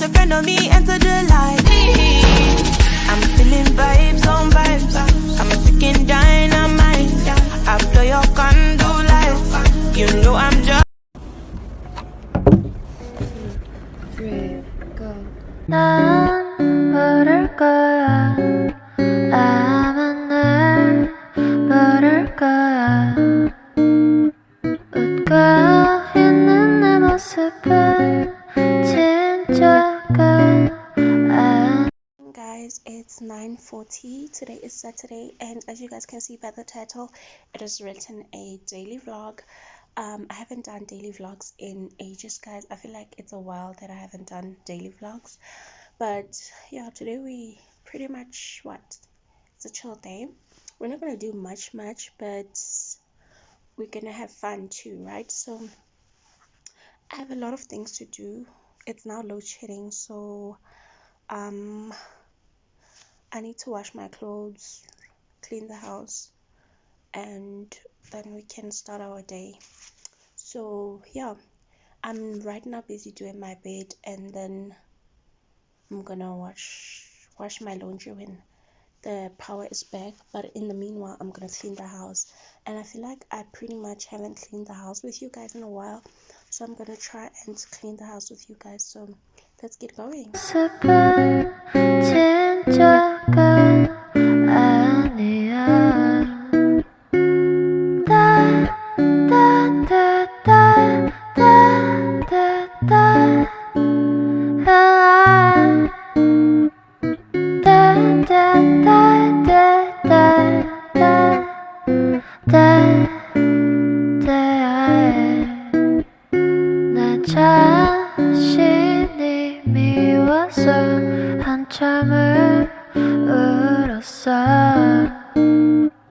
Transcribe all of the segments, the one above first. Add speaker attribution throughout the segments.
Speaker 1: a friend of me enter the light. I'm feeling vibes on vibes. I'm a freaking dynamite. I blow your condo light. You know I'm just
Speaker 2: 3, go. 난 모를 거야. 아마 날 모를 거야. 웃고 있는 내 모습은 진짜가 아니야.
Speaker 3: Guys, it's 9:40. Today is Saturday, and as you guys can see by the title, it is written a daily vlog. I haven't done daily vlogs in ages, guys. I feel like it's a while that I haven't done daily vlogs, but yeah, today we pretty much it's a chill day. We're not gonna do much, but we're gonna have fun too, right? So I have a lot of things to do. It's now load shedding, so I need to wash my clothes, clean the house, and then we can start our day. So yeah, I'm right now busy doing my bed, and then I'm gonna wash my laundry when the power is back. But in the meanwhile, I'm gonna clean the house, and I feel like I pretty much haven't cleaned the house with you guys in a while, so I'm gonna try and clean the house with you guys. So let's get going.
Speaker 2: 자신이 미워서 한참을 울었어.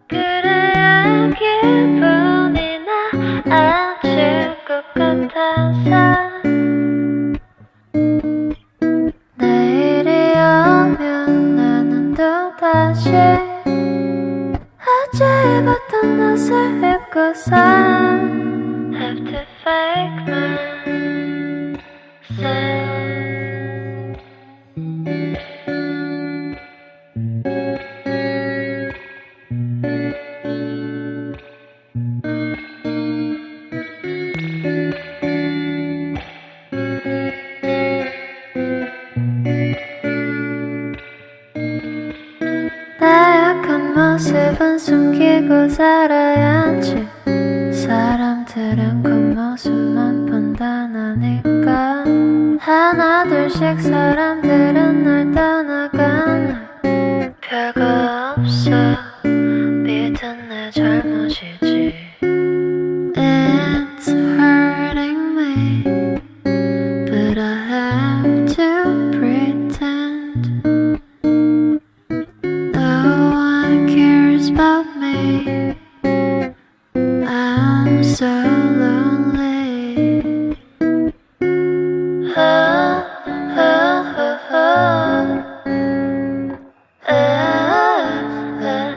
Speaker 2: 그래야 기분이 나아질 것 같아서 내일이 오면 나는 또다시 어제 입었던 옷을 입고서 have to fake myself. 나약한 모습은 숨기고 살아야지. 사람들은 겉모습만 판단하니까 하나 둘씩 사람들은 날 떠나가네. 별거 없어 믿은 내 잘못이지. It's hurting me, but I have to pretend no one cares about me. I'm so lonely. Oh, oh, oh, oh. Oh, oh,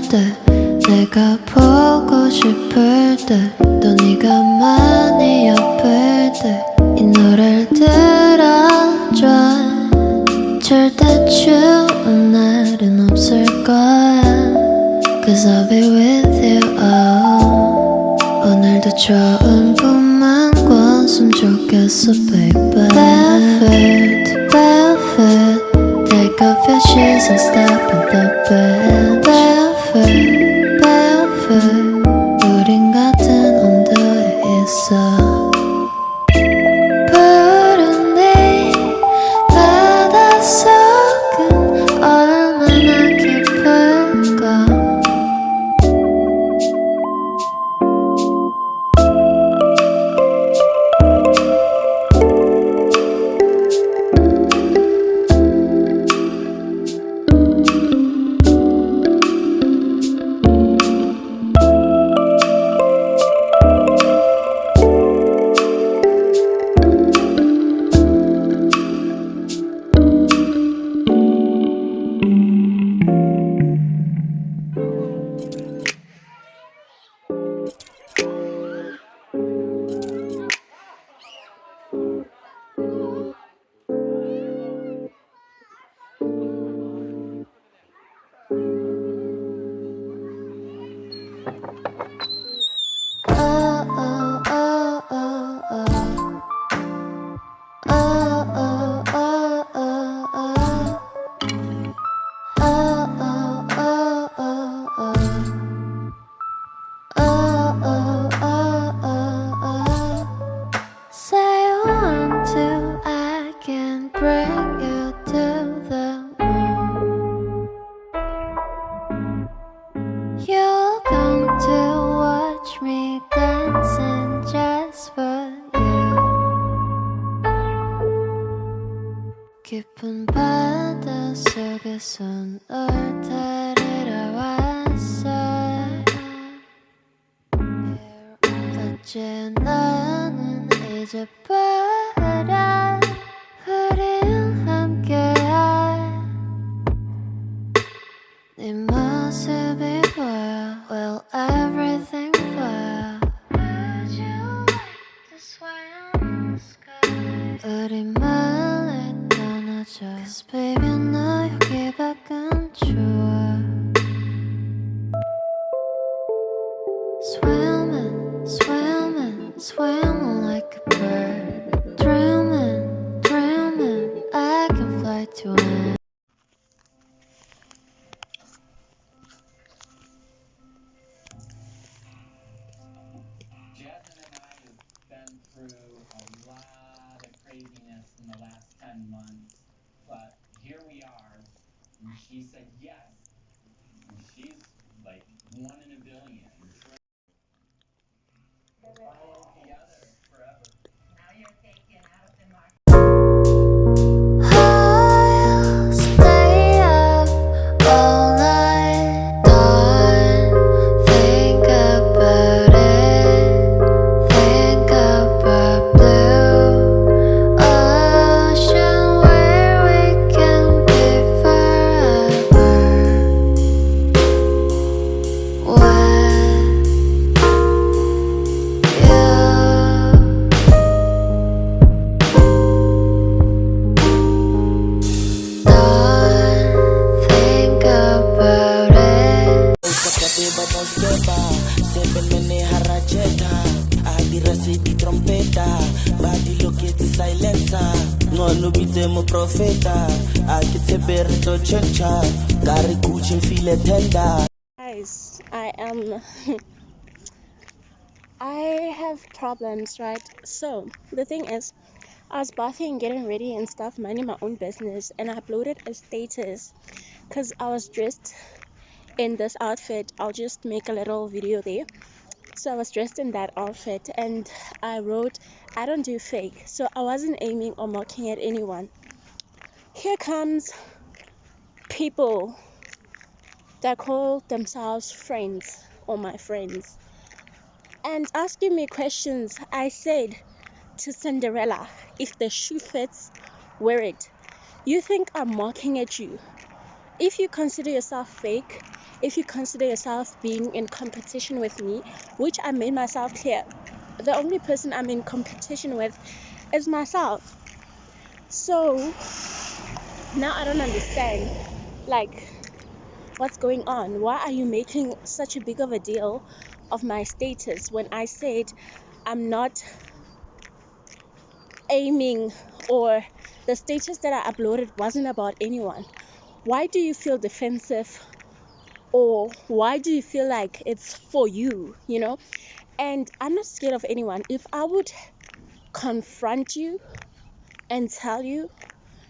Speaker 2: 때 내가 보고 싶을 때 또 네가 많이 아플 때 이 노래를 들어줘 절대 추운 날은 없을 거야 Cause I'll be with you 오늘도 좋은 꿈만 꿨으면 좋겠어 baby Barefoot, barefoot Take off your shoes and stop in the bed Barefoot, barefoot 우린 같은 온도에 있어 푸른 네 바닷속은 얼마나 깊을까 Say you want to, I can bring you to the moon. You'll come to watch me dancing just for you. 깊은 바다 속에서 널 데리러 왔어. 어제 너는 잊어버려 우린 함께야 네 모습이 보여 Well everything 보여 Would you like to swim in the sky 우리 멀리 떠나자 Cause baby 너 여기 밖은 추워 Swimming, swimming, swimming like a bird Dreaming, dreaming, I can fly to an
Speaker 4: Jasmine and I have been through a lot of craziness in the last 10 months, but here we are, and she said yes, and she's like 1 in a billion. We'll follow together forever. Now you're taken out of the market.
Speaker 2: I'll stay up all night, don't think about it, think about blue ocean where we can be forever. When don't think about it.
Speaker 5: Sempre me harajeta adirasi di trompeta badi loketi silencer ngono bite mo profeta akitsebere to chencha gari kuchin feel tender.
Speaker 3: Guys, I have problems, right? So the thing is, I was bathing, getting ready and stuff, minding my own business, and I uploaded a status because I was dressed in this outfit. I'll just make a little video there. So I was dressed in that outfit and I wrote, I don't do fake. So I wasn't aiming or mocking at anyone. Here comes people that call themselves friends or my friends and asking me questions. I said to Cinderella, if the shoe fits, wear it. You think I'm mocking at you? if you consider yourself fake, if you consider yourself being in competition with me, which I made myself clear, the only person I'm in competition with is myself. So now I don't understand, like, what's going on? Why are you making such a big of a deal of my status when I said I'm not aiming, or the status that I uploaded wasn't about anyone? Why do you feel defensive, or why do you feel like it's for you, you know? And I'm not scared of anyone. If I would confront you and tell you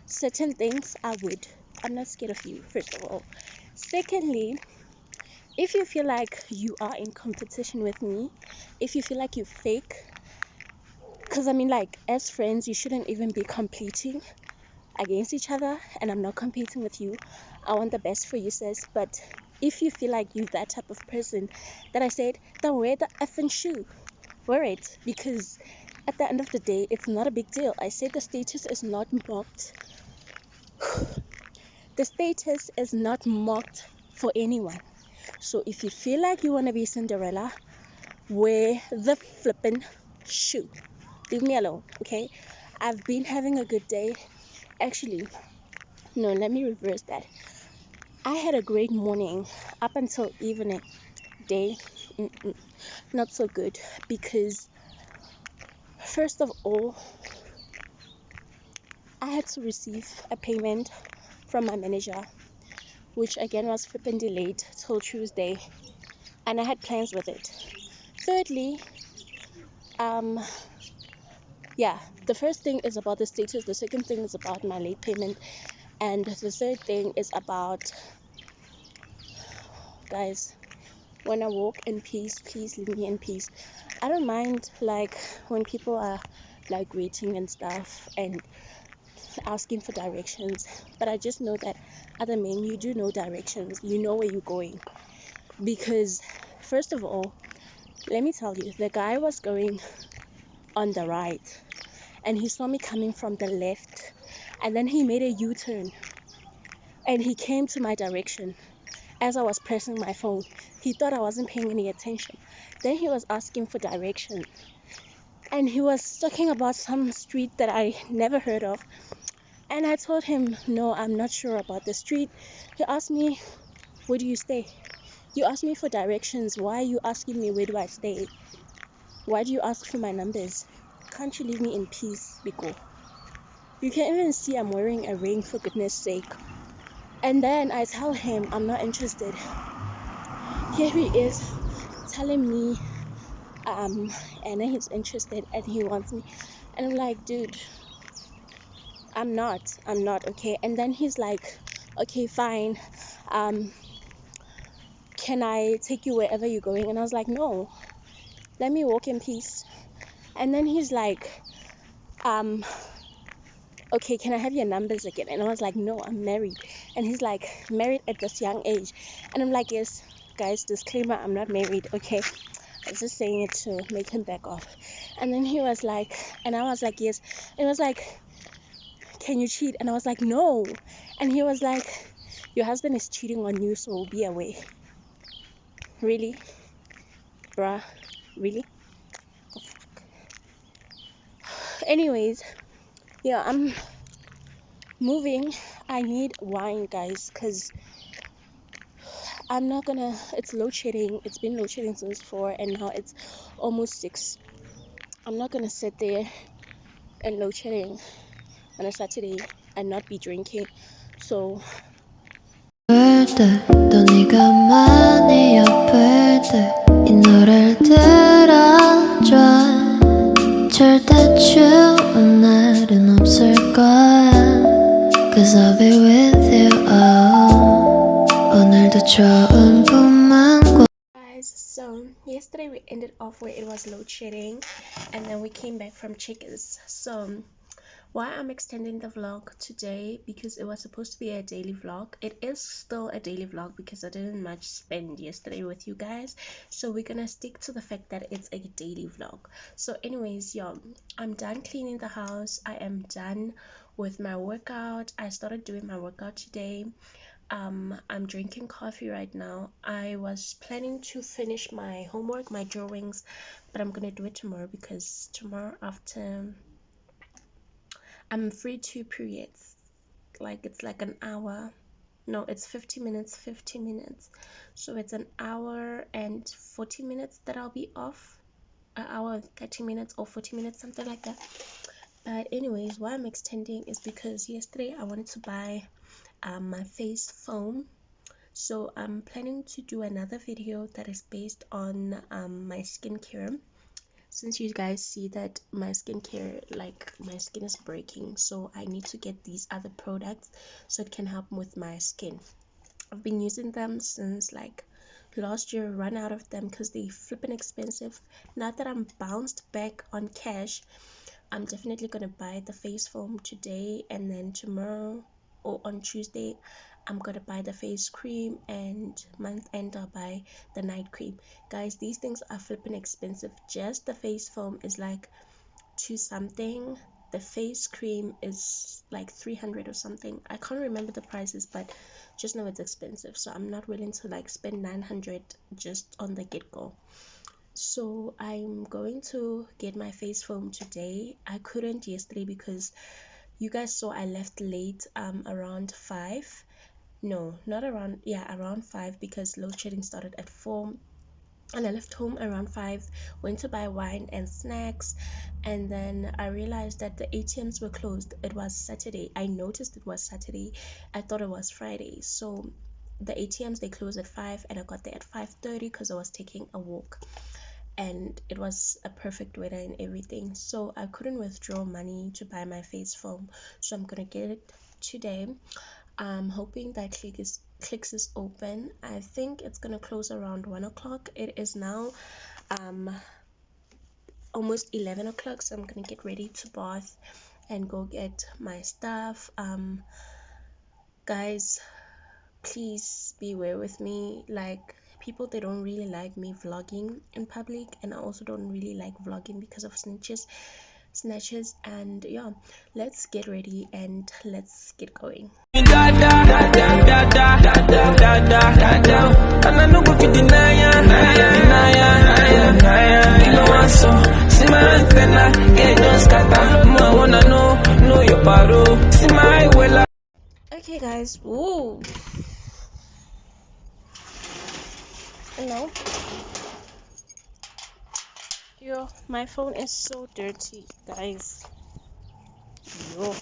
Speaker 3: certain things, I would. I'm not scared of you, first of all. Secondly, if you feel like you are in competition with me, if you feel like you fake, because I mean, like, as friends, you shouldn't even be competing against each other, and I'm not competing with you. I want the best for you, sis. But if you feel like you're that type of person that I said, then wear the effing shoe. Wear it, because at the end of the day, it's not a big deal. I said the status is not marked. The status is not marked for anyone. So if you feel like you want to be Cinderella, wear the flippin' shoe. Leave me alone, okay? I've been having a good day. Actually, no, let me reverse that. I had a great morning up until evening. Day, not so good, because first of all, I had to receive a payment from my manager, which again was flipping delayed till Tuesday, and I had plans with it. Thirdly, yeah, the first thing is about the status, the second thing is about my late payment, and the third thing is about, guys, when I walk in peace, please leave me in peace. I don't mind, like, when people are like greeting and stuff and asking for directions, but I just know that other men, you do know directions, you know where you're going. Because first of all, let me tell you, the guy was going on the right and he saw me coming from the left, and then he made a U-turn and he came to my direction. As I was pressing my phone, he thought I wasn't paying any attention. Then he was asking for direction, and he was talking about some street that I never heard of, and I told him, no, I'm not sure about the street. He asked me, where do you stay? You asked me for directions. Why are you asking me where do I stay? Why do you ask for my numbers? Can't you leave me in peace, Biko? You can even see I'm wearing a ring, for goodness sake. And then I tell him I'm not interested. Here he is telling me and then he's interested and he wants me, and I'm like, dude, I'm not, okay. And then he's like, okay, fine, can I take you wherever you're going? And I was like, no, let me walk in peace. And then he's like, okay, can I have your numbers again? And I was like, no, I'm married. And he's like, married at this young age? And I'm like, yes, guys, disclaimer, I'm not married, okay? I was just saying it to make him back off. And then he was like, and I was like, yes. And he was like, can you cheat? And I was like, no. And he was like, your husband is cheating on you, so be away. Really? Bruh, really? Anyways, yeah, I'm moving. I need wine, guys, because I'm not gonna, it's load shedding. It's been load shedding since 4 and now it's almost 6. I'm not gonna sit there and load shedding on a Saturday and not be drinking. So
Speaker 2: 또 네가 많이 아플 때 이 노래를 들어줘. 절대 추운 날은 없을 거야. Cause I'll be with you. 오늘도 좋은 꿈만 꿔.
Speaker 3: guys, so yesterday we ended off where it was load shedding and then we came back from Checkers. So why I'm extending the vlog today, because it was supposed to be a daily vlog. It is still a daily vlog because I didn't much spend yesterday with you guys, so we're gonna stick to the fact that it's a daily vlog. So anyways, y'all, I'm done cleaning the house. I am done with my workout. I started doing my workout today. I'm drinking coffee right now. I was planning to finish my homework, my drawings, but I'm gonna do it tomorrow because tomorrow after I'm free 2 periods. Like it's like an hour. No, it's 50 minutes, 50 minutes. So it's an hour and 40 minutes that I'll be off. An hour and 30 minutes or 40 minutes, something like that. But anyways, why I'm extending is because yesterday I wanted to buy my face foam. So I'm planning to do another video that is based on my skincare, since you guys see that my skincare, like my skin is breaking, so I need to get these other products so it can help with my skin. I've been using them since like last year, run out of them because they flipping expensive. Now that I'm bounced back on cash, I'm definitely gonna buy the face foam today, and then tomorrow or on Tuesday I'm gonna buy the face cream, and month end I'll buy the night cream. Guys, these things are flipping expensive. Just the face foam is like 2 something. The face cream is like 300 or something. I can't remember the prices, but just know it's expensive, so I'm not willing to like spend 900 just on the get-go. So I'm going to get my face foam today. I couldn't yesterday because you guys saw I left late, around 5. No, not around, yeah, around 5, because load shedding started at 4, and I left home around 5, went to buy wine and snacks, and then I realized that the ATMs were closed. It was Saturday. I noticed it was Saturday. I thought it was Friday. So the ATMs, they closed at 5, and I got there at 5:30 because I was taking a walk, and it was a perfect weather and everything, so I couldn't withdraw money to buy my face foam. So I'm gonna get it today. I'm hoping that Clicks is open. I think it's gonna close around 1 o'clock. It is now almost 11 o'clock, so I'm gonna get ready to bath and go get my stuff. Guys, please beware with me. Like, people, they don't really like me vlogging in public, and I also don't really like vlogging because of snatches. And yeah, let's get ready and let's get going. Okay guys, woo, no, yo, my phone is so dirty, guys. Yo,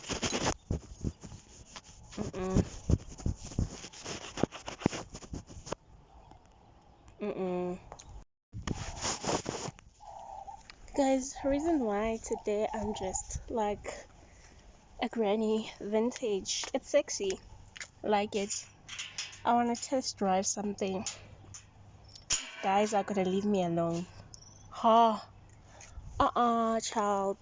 Speaker 3: guys, reason why today I'm just like a granny vintage, it's sexy, like it. I want to test drive something. Guys are gonna leave me alone. Child,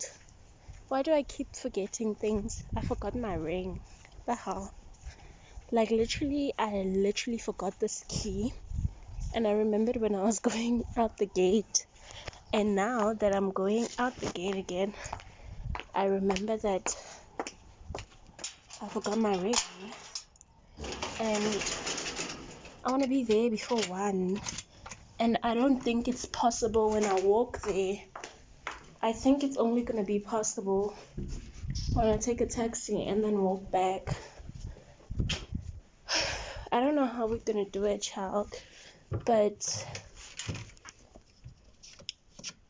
Speaker 3: why do I keep forgetting things? I forgot my ring. The hell, like literally, I literally forgot this key, and I remembered when I was going out the gate, and now that I'm going out the gate again, I remember that I forgot my ring, and I want to be there before 1, and I don't think it's possible when I walk there. I think it's only gonna be possible when I take a taxi and then walk back. I don't know how we're gonna do it, child, but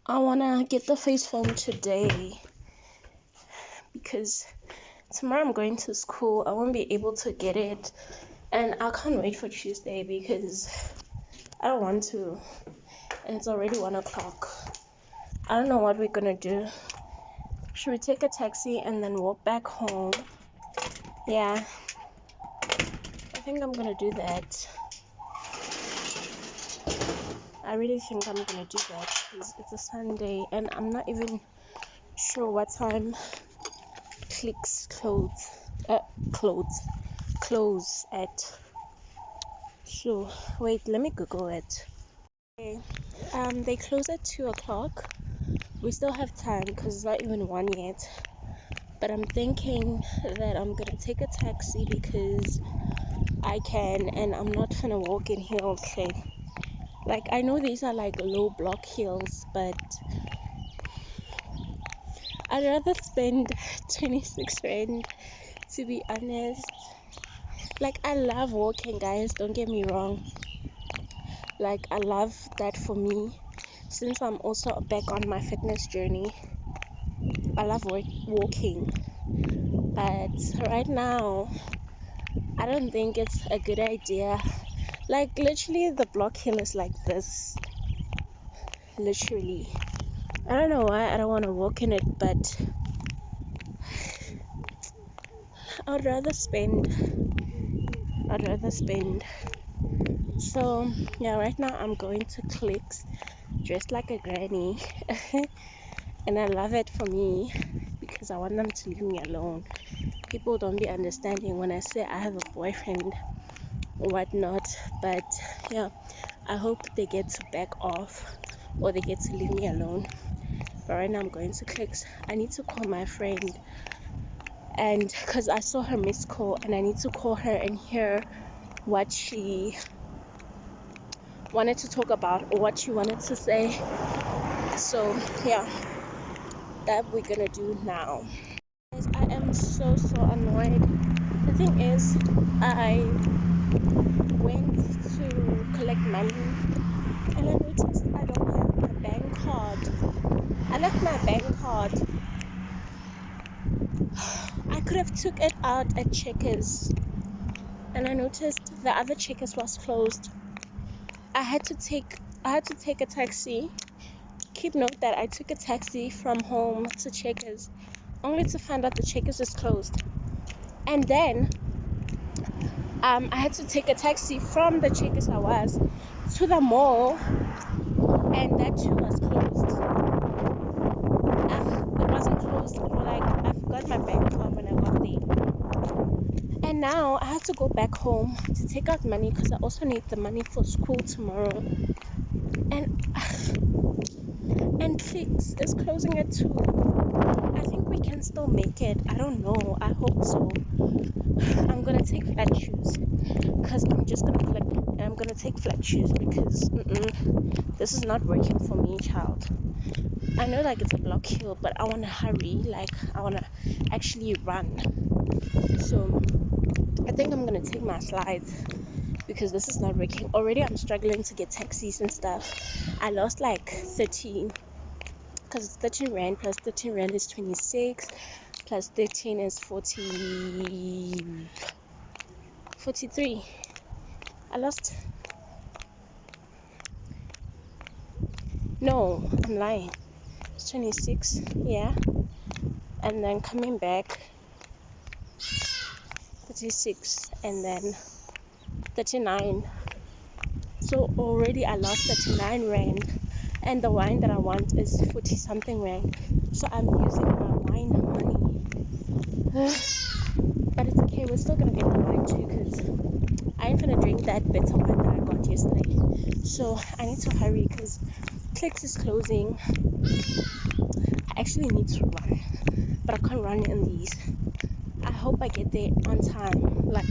Speaker 3: I wanna get the face foam today because tomorrow I'm going to school. I won't be able to get it, and I can't wait for Tuesday because I don't want to, and it's already 1 o'clock. I don't know what we're gonna do. Should we take a taxi and then walk back home? Yeah, I think I'm gonna do that. I really think I'm gonna do that because it's a Sunday and I'm not even sure what time Clicks close at. So wait, let me Google it. Okay, they close at 2 o'clock. We still have time because it's not even 1 yet. But I'm thinking that I'm gonna take a taxi because I can, and I'm not gonna walk in heels. Okay? Like, I know these are like low block heels, but I'd rather spend 26 rand, to be honest. Like, I love walking, guys, don't get me wrong. Like, I love that for me, since I'm also back on my fitness journey. I love walking, but right now I don't think it's a good idea. Like, literally the block hill is like this, literally. I don't know why I don't want to walk in it, but I'd rather spend. So yeah, right now I'm going to Clicks dressed like a granny. And I love it for me because I want them to leave me alone. People don't be understanding when I say I have a boyfriend or whatnot, but yeah, I hope they get to back off or they get to leave me alone. But right now I'm going to Clicks. I need to call my friend, and because I saw her missed call, and I need to call her and hear what she wanted to talk about or what she wanted to say. So yeah, that we're gonna do now. Guys, I am so annoyed. The thing is, I went to collect money and I noticed I don't have my bank card. I left my bank card. I could have took it out at Checkers, and I noticed the other Checkers was closed. I had to take a taxi. Keep note that I took a taxi from home to Checkers, only to find out the Checkers is closed. And then I had to take a taxi from the Checkers I was to the mall, and that too was closed. It wasn't closed, like I forgot my bank card when I got there. And now I have to go back home to take out money because I also need the money for school tomorrow. And Clicks is closing at 2. I think we can still make it. I don't know. I hope so. I'm gonna take flat shoes because I'm just gonna collect, and I'm gonna take flat shoes because this is not working for me, child. I know like it's a block hill, but I want to hurry. Like, I want to actually run. So I think I'm gonna take my slides because this is not working. Already I'm struggling to get taxis and stuff. I lost like 13, because 13 rand plus 13 rand is 26, plus 13 is 43. I lost. No, I'm lying. It's 26, yeah. And then coming back, 36, and then 39. So already I lost 39 rand. And the wine that I want is 40 something rand. So I'm using my wine money. But it's okay, we're still gonna get the wine too, because I ain't gonna drink that bitter wine that I got yesterday. So I need to hurry because Clicks is closing. I actually need to run, but I can't run in these. I hope I get there on time. Like,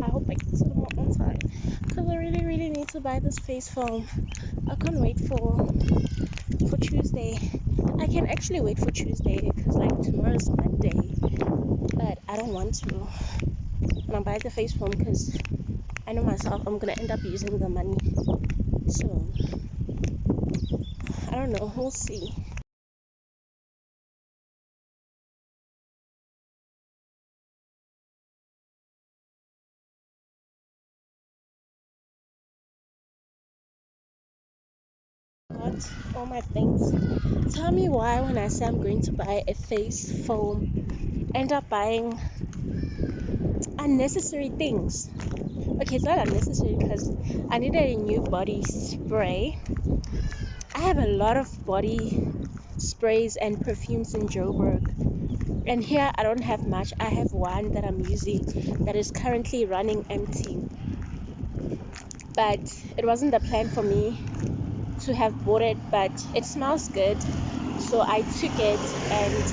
Speaker 3: I hope I get to the mall on time because I really need to buy this face foam. I can't wait for Tuesday. I can actually wait for Tuesday because like tomorrow's Monday, but I don't want to. And I'll buy the face foam because I know myself I'm gonna end up using the money. So I don't know, we'll see. Got all my things. Tell me why when I say I'm going to buy a face foam, end up buying unnecessary things. Okay, it's not unnecessary because I needed a new body spray. I have a lot of body sprays and perfumes in Joburg, and here I don't have much. I have one that I'm using that is currently running empty, but it wasn't the plan for me to have bought it, but it smells good, so I took it, and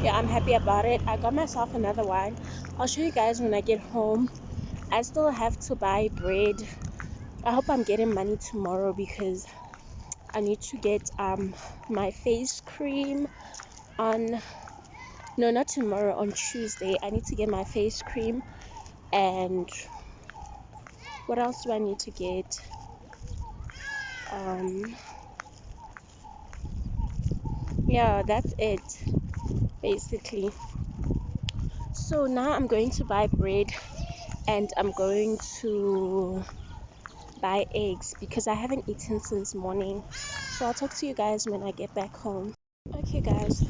Speaker 3: yeah, I'm happy about it. I got myself another one. I'll show you guys when I get home I still have to buy bread. I hope I'm getting money tomorrow because I need to get my face cream on, no, not tomorrow, on Tuesday. I need to get my face cream. And what else do I need to get? Yeah, that's it basically. So now I'm going to buy bread and I'm going to buy eggs because I haven't eaten since morning. So I'll talk to you guys when I get back home. Okay guys,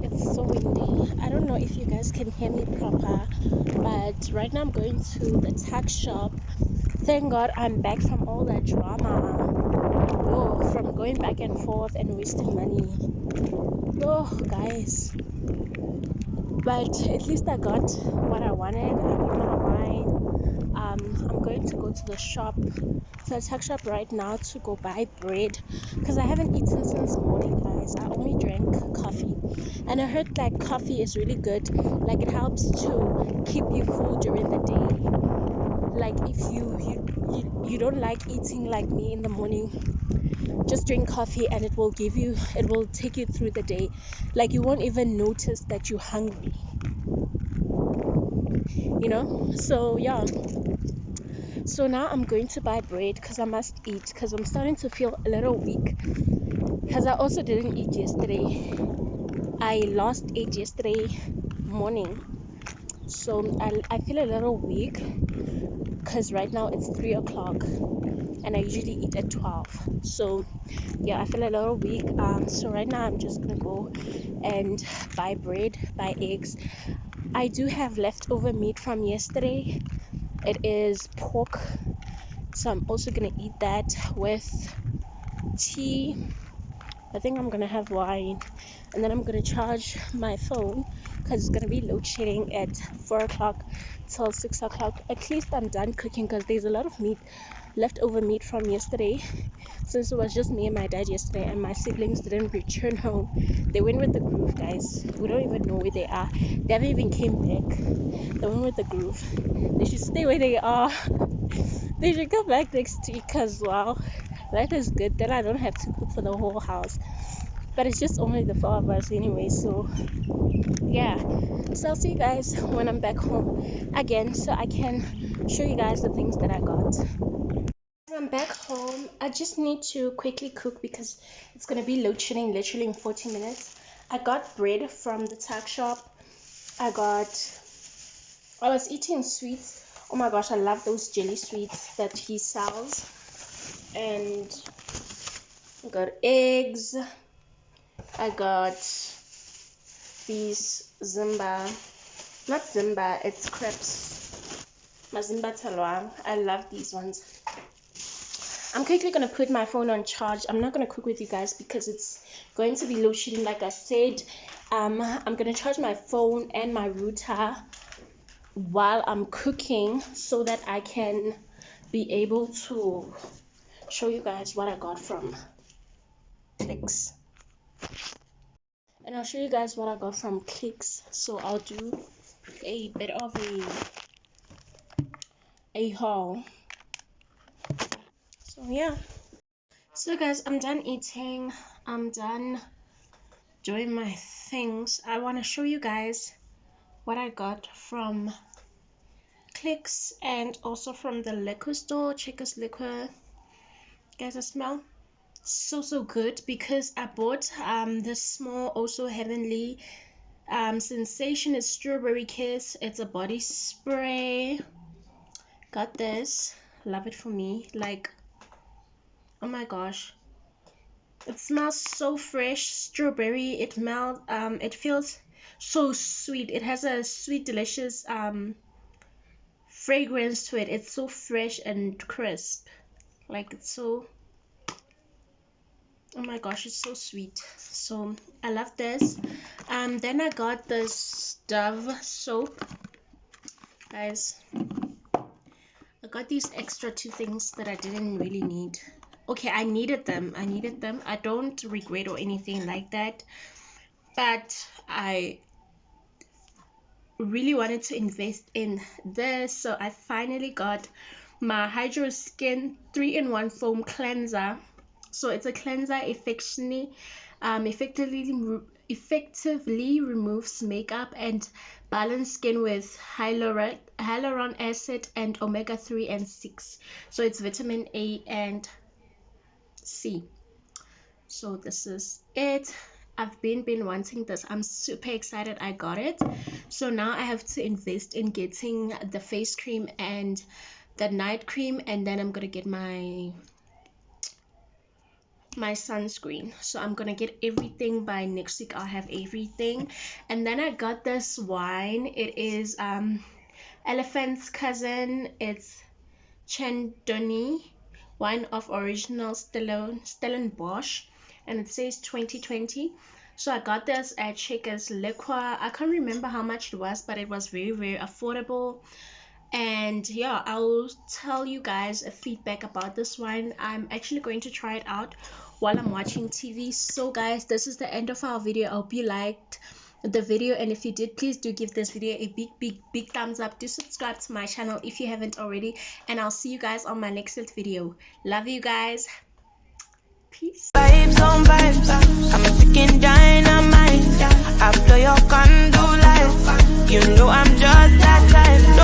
Speaker 3: it's so windy. I don't know if you guys can hear me proper, but right now I'm going to the tax shop. Thank God I'm back from all that drama. Oh, from going back and forth and wasting money. Oh guys, but at least I got what I wanted. I got my wine. I'm going to go to the shop, to the tax shop right now to go buy bread because I haven't eaten since morning, guys. I only drank coffee, and I heard that coffee is really good. Like it helps to keep you full during the day. Like if you don't like eating like me in the morning, just drink coffee and it will take you through the day. Like you won't even notice that you're hungry, you know. So yeah, so now I'm going to buy bread because I must eat because I'm starting to feel a little weak because I also didn't eat yesterday. I lost 8 yesterday morning, so I feel a little weak because right now it's 3 o'clock and I usually eat at 12. So yeah, I feel a little weak. So right now I'm just gonna go and buy bread, buy eggs. I do have leftover meat from yesterday. It is pork, so I'm also gonna eat that with tea. I think I'm gonna have wine, and then I'm gonna charge my phone because it's gonna be load shedding at 4 o'clock till 6 o'clock. At least I'm done cooking because there's a lot of meat, leftover meat from yesterday, since it was just me and my dad yesterday and my siblings didn't return home. They went with the groove, guys. We don't even know where they are. They haven't even came back. They went with the groove. They should stay where they are. They should come back next week because wow, life is good. Then I don't have to cook for the whole house. But it's just only the 4 of us anyway, so yeah. So I'll see you guys when I'm back home again so I can show you guys the things that I got. I'm back home. I just need to quickly cook because it's gonna be load shedding literally in 40 minutes. I got bread from the tuck shop. I was eating sweets. Oh my gosh, I love those jelly sweets that he sells. And I got eggs. I got these not Zimba, it's crepes. Mazimba talwang. I love these ones. I'm quickly gonna put my phone on charge. I'm not gonna cook with you guys because it's going to be load shedding, like I said. I'm gonna charge my phone and my router while I'm cooking so that I can be able to show you guys what I got from Clicks. And I'll show you guys what I got from Clicks. So I'll do a bit of a haul. So yeah. So guys, I'm done eating. I'm done doing my things. I want to show you guys what I got from Clicks and also from the liquor store, Checkers Liquor. Guys, I smell so good because I bought this small also heavenly sensation is strawberry kiss. It's a body spray. Got this, love it for me. Like, oh my gosh, it smells so fresh, strawberry. It feels so sweet. It has a sweet delicious fragrance to it. It's so fresh and crisp. Like, it's so, oh my gosh, it's so sweet. So I love this. Then I got this Dove soap, guys. I got these extra 2 things that I didn't really need. Okay, I needed them. I don't regret or anything like that, but I really wanted to invest in this, so I finally got my Hydro Skin 3-in-1 foam cleanser. So it's a cleanser effectively removes makeup and balance skin with hyaluron acid and omega-3 and 6. So it's vitamin A and C. So this is it. I've been wanting this. I'm super excited I got it. So now I have to invest in getting the face cream and the night cream, and then I'm gonna get my sunscreen. So I'm gonna get everything by next week. I'll have everything. And then I got this wine. It is Elephant's Cousin. It's Chandoni wine of original Stellenbosch, and it says 2020. So I got this at Checkers Liquor. I can't remember how much it was, but it was very affordable. And yeah, I'll tell you guys a feedback about this wine. I'm actually going to try it out while I'm watching TV. So guys, this is the end of our video. I hope you liked the video, and if you did, please do give this video a big thumbs up. Do subscribe to my channel if you haven't already, and I'll see you guys on my next video. Love you guys. Peace.
Speaker 1: Vibes on vibes.